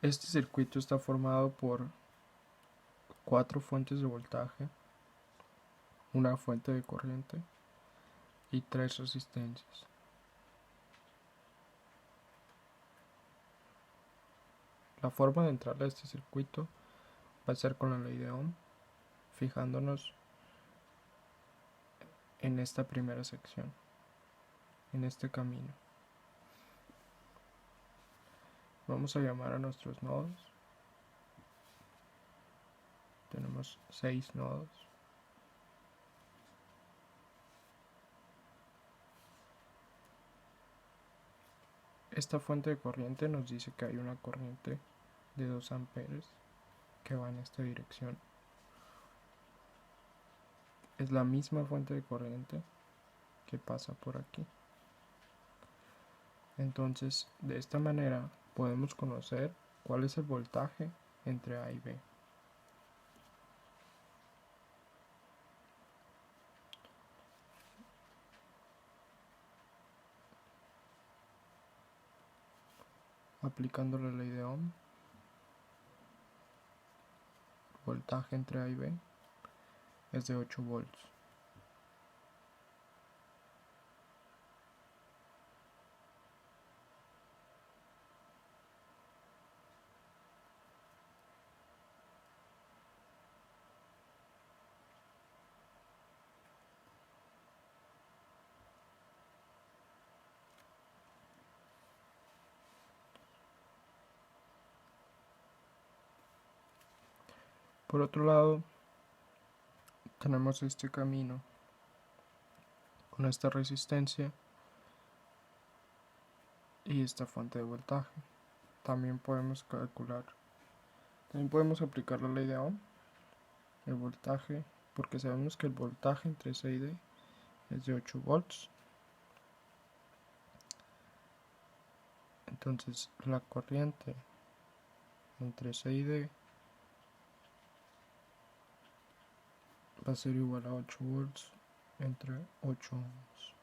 Este circuito está formado por 4 fuentes de voltaje, una fuente de corriente y 3 resistencias. La forma de entrar a este circuito va a ser con la ley de Ohm, fijándonos en esta primera sección, en este camino. Vamos a llamar a nuestros nodos. Tenemos 6 nodos. Esta fuente de corriente nos dice que hay una corriente de 2 amperes que va en esta dirección. Es la misma fuente de corriente que pasa por aquí. Entonces, de esta manera podemos conocer cuál es el voltaje entre A y B. Aplicando la ley de Ohm, el voltaje entre A y B es de 8 volts. Por otro lado, tenemos este camino con esta resistencia y esta fuente de voltaje. También podemos aplicar la ley de Ohm, el voltaje, porque sabemos que el voltaje entre C y D es de 8 volts. Entonces la corriente entre C y D va a ser igual a 8 volts entre 8 ohms.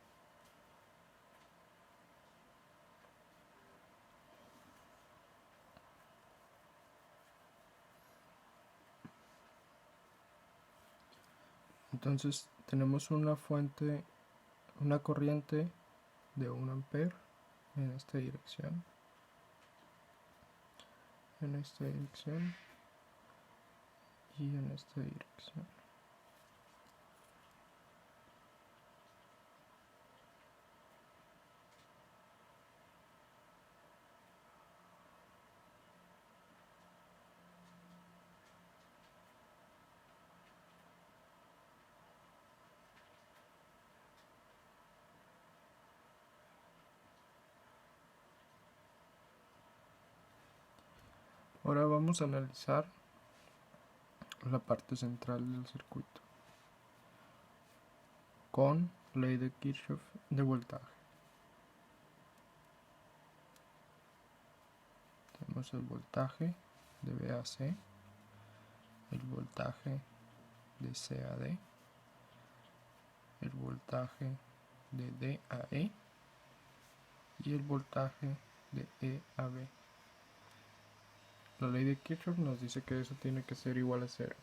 Entonces tenemos una corriente de 1 ampere en esta dirección, y en esta dirección. Ahora vamos a analizar la parte central del circuito con ley de Kirchhoff de voltaje. Tenemos el voltaje de B a C, el voltaje de C a D, el voltaje de D a E y el voltaje de E a B. La ley de Kirchhoff nos dice que eso tiene que ser igual a 0.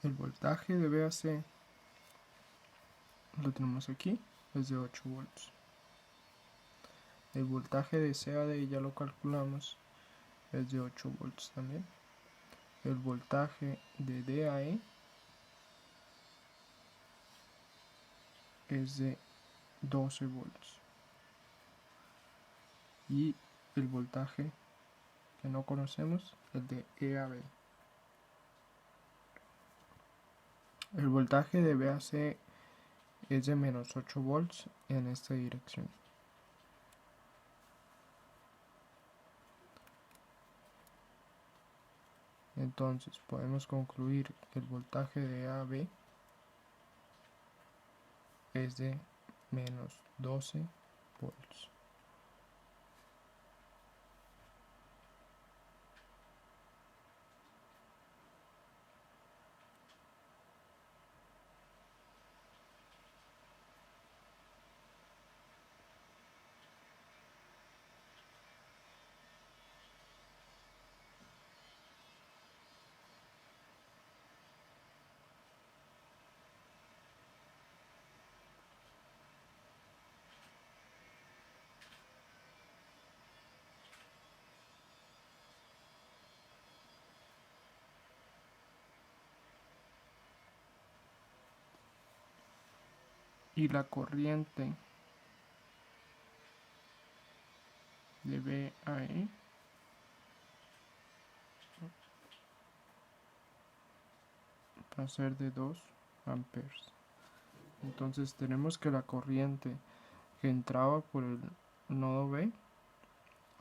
El voltaje de B a C lo tenemos aquí, es de 8 volts. El voltaje de C a D ya lo calculamos, es de 8 volts también. El voltaje de D a E es de 12 volts. Y el voltaje que no conocemos, el de E a B. El voltaje de B a C es de menos 8 volts en esta dirección. Entonces podemos concluir que el voltaje de A a B es de menos 12 volts. y la corriente de B a E va a ser de 2 amperes. Entonces tenemos que la corriente que entraba por el nodo B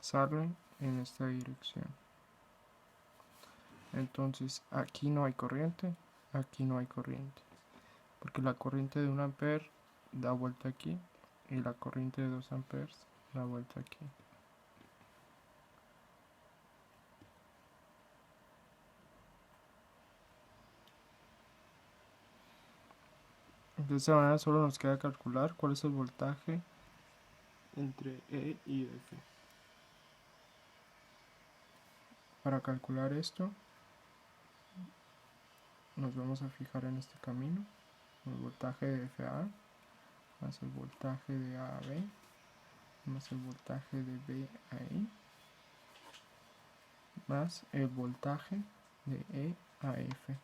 sale en esta dirección. Entonces aquí no hay corriente, aquí no hay corriente, porque la corriente de 1 amper da vuelta aquí y la corriente de 2 amperes da vuelta aquí. De esta manera solo nos queda calcular cuál es el voltaje entre E y F. Para calcular esto, nos vamos a fijar en este camino: el voltaje de F a A más el voltaje de A a B más el voltaje de B a E más el voltaje de E a F.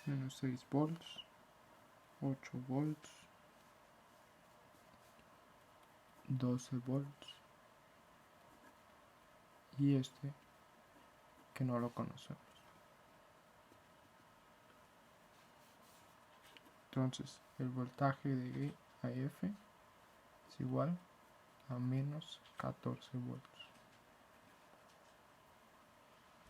Menos 6 volts, 8 volts, 12 volts y este que no lo conocemos. Entonces el voltaje de E a F es igual a menos 14 volts.